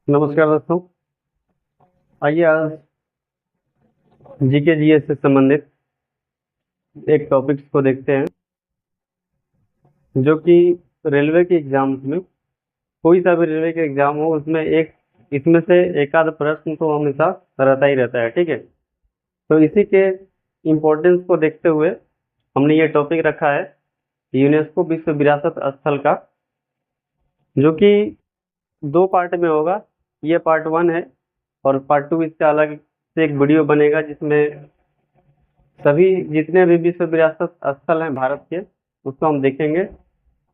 नमस्कार दोस्तों। आइए आज जीके जीएस से संबंधित एक टॉपिक्स को देखते हैं जो कि रेलवे के एग्जाम्स में, कोई सा भी रेलवे के एग्जाम हो उसमें एक इसमें से एक आध प्रश्न तो हमेशा रहता ही रहता है। ठीक है, तो इसी के इम्पोर्टेंस को देखते हुए हमने ये टॉपिक रखा है यूनेस्को विश्व विरासत स्थल का, जो कि दो पार्ट में होगा। ये पार्ट 1 है और पार्ट 2 इसका अलग से एक वीडियो बनेगा जिसमें सभी जितने भी विश्व विरासत स्थल हैं भारत के उसको हम देखेंगे।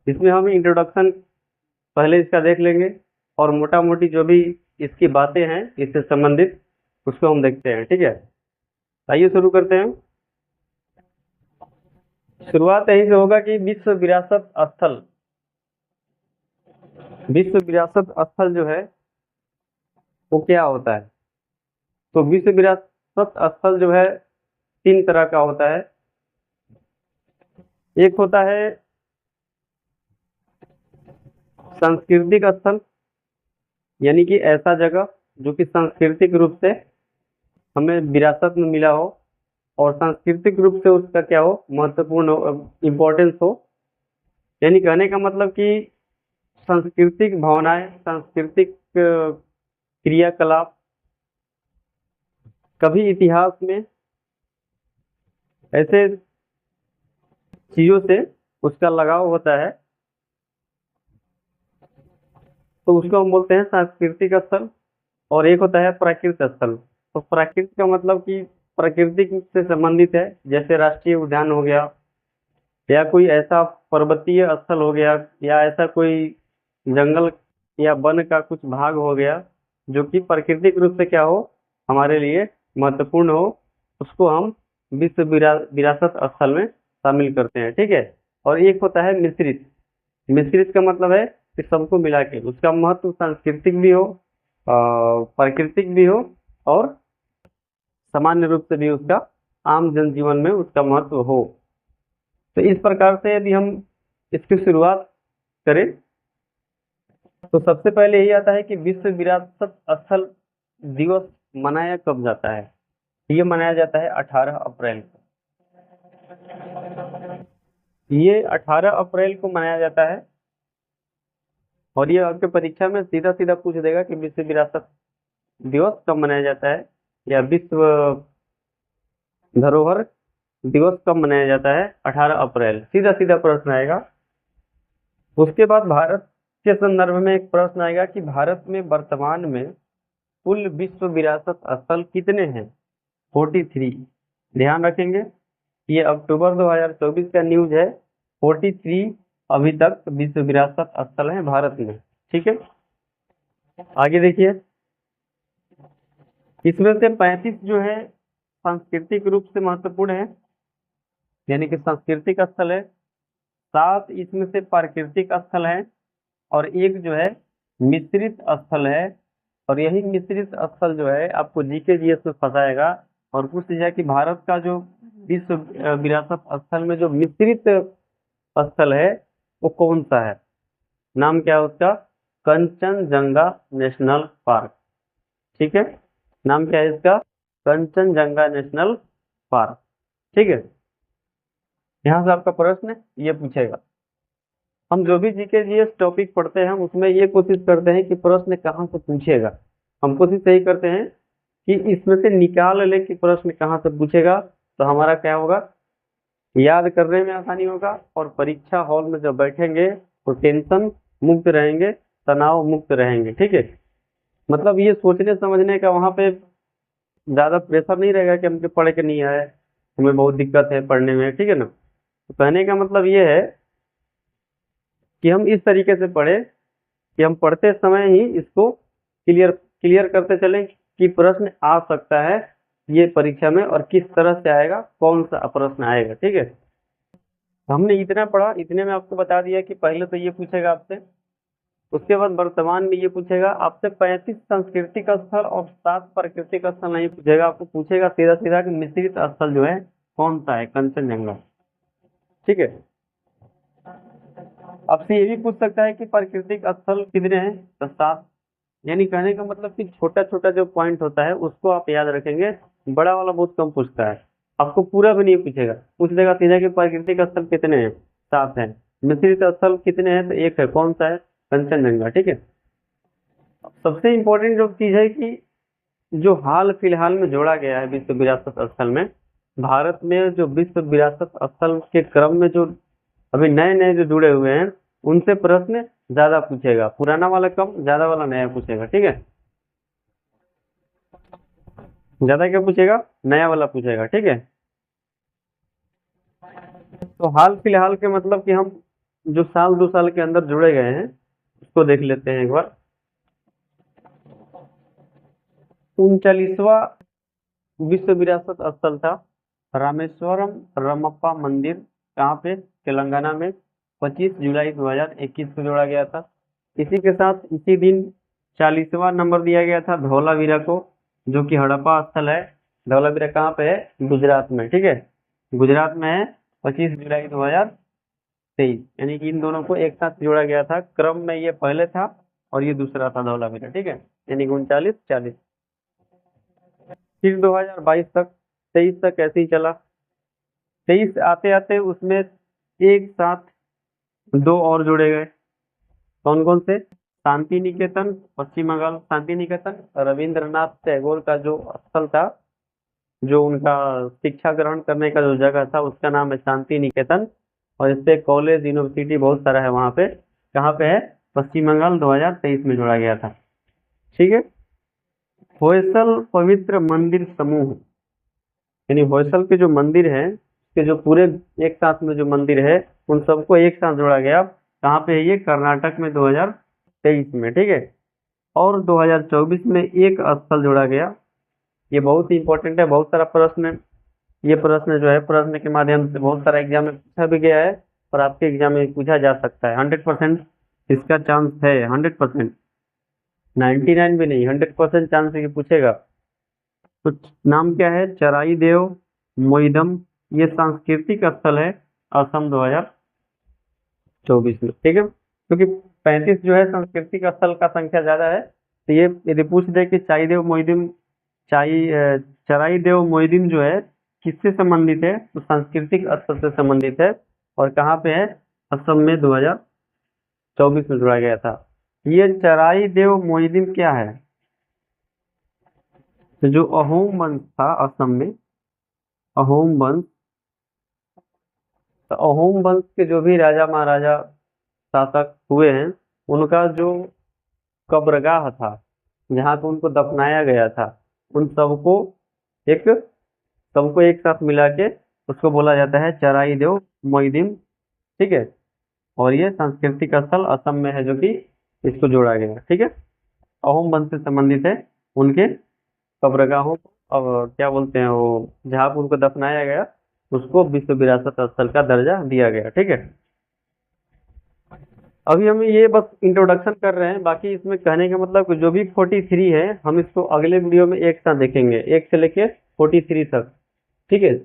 इसमें हम इंट्रोडक्शन पहले इसका देख लेंगे और मोटा मोटी जो भी इसकी बातें हैं इससे संबंधित उसको हम देखते हैं। ठीक है, आइए शुरू करते हैं। शुरुआत यहीं से होगा कि विश्व विरासत स्थल जो है वो क्या होता है। तो विश्व विरासत स्थल जो है तीन तरह का होता है। एक होता है सांस्कृतिक स्थल, यानी कि ऐसा जगह जो कि सांस्कृतिक रूप से हमें विरासत में मिला हो और सांस्कृतिक रूप से उसका क्या हो, महत्वपूर्ण हो, इम्पोर्टेंस हो। यानी कहने का मतलब कि सांस्कृतिक भावनाएं, सांस्कृतिक क्रियाकलाप कभी इतिहास में ऐसे चीजों से उसका लगाव होता है तो उसको हम बोलते हैं सांस्कृतिक स्थल। और एक होता है प्राकृतिक स्थल। तो प्राकृतिक का मतलब कि प्राकृतिक से संबंधित है, जैसे राष्ट्रीय उद्यान हो गया या कोई ऐसा पर्वतीय स्थल हो गया या ऐसा कोई जंगल या वन का कुछ भाग हो गया जो कि प्राकृतिक रूप से क्या हो, हमारे लिए महत्वपूर्ण हो, उसको हम विश्व विरासत स्थल में शामिल करते हैं। ठीक है, और एक होता है मिश्रित। मिश्रित का मतलब है कि सबको मिला के उसका महत्व सांस्कृतिक भी हो, प्राकृतिक भी हो और सामान्य रूप से भी उसका आम जनजीवन में उसका महत्व हो। तो इस प्रकार से यदि हम इसकी शुरुआत करें तो सबसे पहले यही आता है कि विश्व विरासत स्थल दिवस मनाया कब जाता है। ये मनाया जाता है 18 अप्रैल को। ये 18 अप्रैल को मनाया जाता है और ये आपके परीक्षा में सीधा सीधा पूछ देगा कि विश्व विरासत दिवस कब मनाया जाता है या विश्व धरोहर दिवस कब मनाया जाता है। 18 अप्रैल सीधा सीधा प्रश्न आएगा। उसके बाद भारत के संदर्भ में एक प्रश्न आएगा कि भारत में वर्तमान में कुल विश्व विरासत स्थल कितने हैं। 43। ध्यान रखेंगे ये अक्टूबर 2024 का न्यूज है। 43 अभी तक विश्व विरासत स्थल है भारत में। ठीक है, आगे देखिए। इसमें से 35 जो है सांस्कृतिक रूप से महत्वपूर्ण है, यानी कि सांस्कृतिक स्थल है। 7 इसमें से प्राकृतिक स्थल है और एक जो है मिश्रित स्थल है। और यही मिश्रित स्थल जो है आपको जीके जीएस में फंसाएगा और पूछ लिया कि भारत का जो विश्व विरासत स्थल में जो मिश्रित स्थल है वो कौन सा है। नाम क्या है उसका, कंचनजंगा नेशनल पार्क। ठीक है, नाम क्या है इसका, कंचनजंगा नेशनल पार्क। ठीक है, यहाँ से आपका प्रश्न ये पूछेगा। हम जो भी जीके जीएस टॉपिक पढ़ते हैं हम उसमें ये कोशिश करते हैं कि प्रश्न कहाँ से पूछेगा। हम कोशिश यही करते हैं कि इसमें से निकाल ले कि प्रश्न कहाँ से पूछेगा, तो हमारा क्या होगा, याद करने में आसानी होगा और परीक्षा हॉल में जब बैठेंगे तो टेंशन मुक्त रहेंगे, तनाव मुक्त रहेंगे। ठीक है, मतलब ये सोचने समझने का वहाँ पे ज्यादा प्रेशर नहीं रहेगा कि हमको पढ़ के नहीं आए, हमें बहुत दिक्कत है पढ़ने में। ठीक है ना, तो कहने का मतलब ये है कि हम इस तरीके से पढ़े कि हम पढ़ते समय ही इसको क्लियर क्लियर करते चलें कि प्रश्न आ सकता है ये परीक्षा में और किस तरह से आएगा, कौन सा प्रश्न आएगा। ठीक है, तो हमने इतना पढ़ा, इतने में आपको बता दिया कि पहले तो ये पूछेगा आपसे, उसके बाद वर्तमान में ये पूछेगा आपसे 35 सांस्कृतिक स्थल और 7 प्राकृतिक स्थल नहीं पूछेगा, आपको पूछेगा सीधा सीधा कि मिश्रित स्थल जो है कौन सा है, कंचनजंगा। ठीक है, आपसे ये भी पूछ सकता है कि प्राकृतिक स्थल कितने हैं, तो 7। यानी कहने का मतलब कि छोटा छोटा जो पॉइंट होता है उसको आप याद रखेंगे, बड़ा वाला बहुत कम पूछता है, आपको पूरा भी नहीं पूछेगा। पूछ देगा सीधा कि प्राकृतिक स्थल कितने हैं, 7 हैं। मिश्रित स्थल कितने हैं, तो 1 है, कौन सा है, कंचनजंगा, ठीक है। सबसे इम्पोर्टेंट जो चीज है कि जो हाल फिलहाल में जोड़ा गया है विश्व विरासत स्थल में, भारत में जो विश्व विरासत स्थल के क्रम में जो अभी नए नए जो जुड़े हुए हैं, उनसे प्रश्न ज्यादा पूछेगा, पुराना वाला कम, ज्यादा वाला नया पूछेगा, ठीक है। ज्यादा क्या पूछेगा, नया वाला पूछेगा, ठीक है। तो हाल फिलहाल के मतलब कि हम जो साल 2 साल के अंदर जुड़े गए हैं उसको देख लेते हैं एक बार। 39वां विश्व विरासत स्थल था रामेश्वरम रमप्पा मंदिर, कहाँ पे, तेलंगाना में, 25 जुलाई 2021 को जोड़ा गया था। इसी के साथ इसी दिन 40वां नंबर दिया गया था धौलावीरा को, जो कि हड़प्पा स्थल है। धौलावीरा कहाँ पे है, गुजरात में, ठीक है, गुजरात में है। 25 जुलाई 2023, यानी कि इन दोनों को एक साथ जोड़ा गया था, क्रम में ये पहले था और ये दूसरा था धौलावीरा, ठीक है, यानी कि 39 40। फिर 2022 तक, 23 तक ऐसे ही चला। 23 आते आते उसमें एक साथ 2 और जोड़े गए, कौन कौन से, शांति निकेतन पश्चिम बंगाल, शांति निकेतन रविंद्रनाथ टैगोर का जो स्थल था, जो उनका शिक्षा ग्रहण करने का जो जगह था उसका नाम है शांति निकेतन, और इससे कॉलेज यूनिवर्सिटी बहुत सारा है वहाँ पे। कहाँ पे है, पश्चिम बंगाल, 2023 में जोड़ा गया था, ठीक है। होयसल पवित्र मंदिर समूह, यानी होयसल के जो मंदिर है के जो पूरे एक साथ में जो मंदिर है उन सबको एक साथ जोड़ा गया। कहाँ पे है ये, कर्नाटक में, 2023 में, ठीक है। और 2024 में एक स्थल जोड़ा गया, ये बहुत ही इंपॉर्टेंट है, बहुत सारा प्रश्न, ये प्रश्न जो है प्रश्न के माध्यम से बहुत सारा एग्जाम में पूछा भी गया है और आपके एग्जाम में पूछा जा सकता है। 100% इसका चांस है, 100%, 99 भी नहीं, 100% चांस है कि पूछेगा। तो नाम क्या है, चराई देव मोइदम, ये सांस्कृतिक स्थल है, असम 2024 में, ठीक है। क्योंकि 35 जो है सांस्कृतिक स्थल का संख्या ज्यादा है, तो ये यदि पूछ दे कि चाई देव मोइदिम, चाई चराई देव मोइदिम जो है किससे संबंधित है, तो सांस्कृतिक स्थल से संबंधित है, और कहाँ पे है, असम में 2024 में जोड़ा गया था। ये चराई देव मोइदिम क्या है, तो जो अहोम वंश था असम में, अहोम वंश, तो अहोम वंश के जो भी राजा महाराजा शासक हुए हैं, उनका जो कब्रगाह था, जहाँ पे उनको दफनाया गया था, उन एक सबको एक साथ मिला के उसको बोला जाता है चराई देव मोइदिम, ठीक है। और ये सांस्कृतिक स्थल असम में है, जो कि इसको जोड़ा गया है, ठीक है। अहोम वंश से संबंधित है, उनके कब्रगाहों को, और क्या बोलते हैं वो, जहाँ पे उनको दफनाया गया उसको विश्व विरासत स्थल का दर्जा दिया गया, ठीक है। अभी हम ये बस इंट्रोडक्शन कर रहे हैं, बाकी इसमें कहने का मतलब कि जो भी 43 है हम इसको अगले वीडियो में एक साथ देखेंगे, 1 से लेके 43 तक, ठीक है।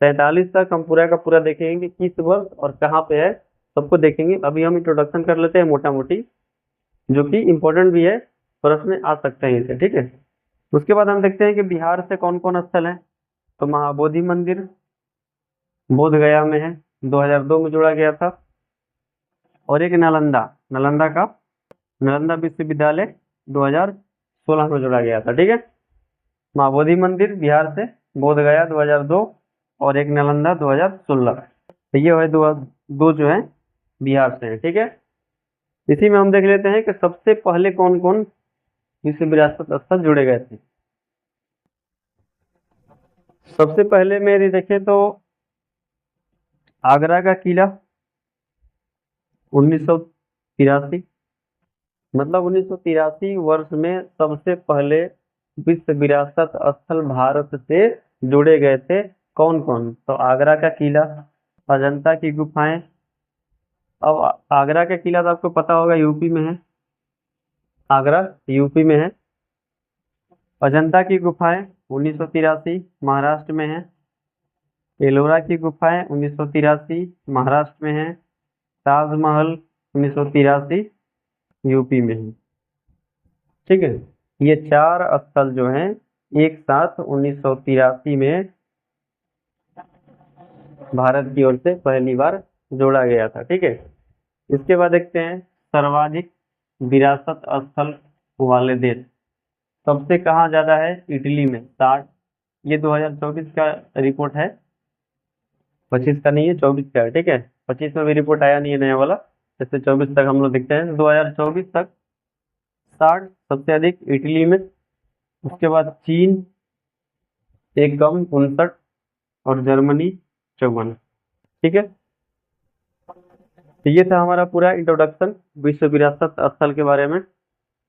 47 तक हम पूरा का पूरा देखेंगे कि किस वर्ष और कहाँ पे है, सबको देखेंगे। अभी हम इंट्रोडक्शन कर लेते हैं मोटा मोटी, जो कि इम्पोर्टेंट भी है, प्रश्न आ सकते हैं इसे, ठीक है। उसके बाद हम देखते हैं कि बिहार से कौन कौन स्थल है। तो महाबोधि मंदिर बोध गया में है, 2002 में जोड़ा गया था। और एक नालंदा, नालंदा का नालंदा विश्वविद्यालय 2016 में जोड़ा गया था, ठीक है। महाबोधि मंदिर बिहार से, बोध गया 2002, और एक नालंदा 2016, तो ये है दो जो है बिहार से है, ठीक है। इसी में हम देख लेते हैं कि सबसे पहले कौन कौन विश्व विरासत स्थल जुड़े गए थे। सबसे पहले में यदि देखें तो आगरा का किला 1983, मतलब 1983 वर्ष में सबसे पहले विश्व विरासत स्थल भारत से जुड़े गए थे। कौन कौन, तो आगरा का किला, अजंता की गुफाएं। अब आगरा का किला तो आपको पता होगा यूपी में है, आगरा यूपी में है। अजंता की गुफाएं 1983 महाराष्ट्र में है। एलोरा की गुफाएं 1983 महाराष्ट्र में है। ताजमहल 1983 यूपी में है। ठीक है। ये 4 स्थल जो हैं एक साथ 1983 में भारत की ओर से पहली बार जोड़ा गया था। ठीक है। इसके बाद देखते हैं सर्वाधिक विरासत स्थल वाले देश। सबसे कहाँ ज्यादा है? इटली में 60। ये 2024 का रिपोर्ट है, 25 का नहीं है, 24 का है। ठीक है। 25 में भी रिपोर्ट आया नहीं है नया वाला, जैसे 24 तक हम लोग देखते हैं। 2024 तक 60 सबसे अधिक इटली में। उसके बाद चीन एक कम 59 और जर्मनी 54। ठीक है। तो ये था हमारा पूरा इंट्रोडक्शन विश्व विरासत स्थल के बारे में।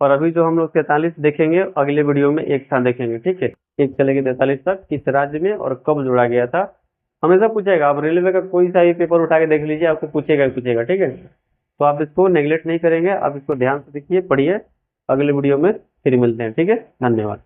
और अभी जो हम लोग 43 देखेंगे अगले वीडियो में एक था देखेंगे। ठीक है। एक चलेगी 43 तक, किस राज्य में और कब जोड़ा गया था। हमेशा पूछेगा, आप रेलवे का कोई सा भी पेपर उठा के देख लीजिए, आपको पूछेगा ही पूछेगा। ठीक है। तो आप इसको नेग्लेक्ट नहीं करेंगे, आप इसको ध्यान से देखिए, पढ़िए। अगले वीडियो में फिर मिलते हैं। ठीक है। धन्यवाद।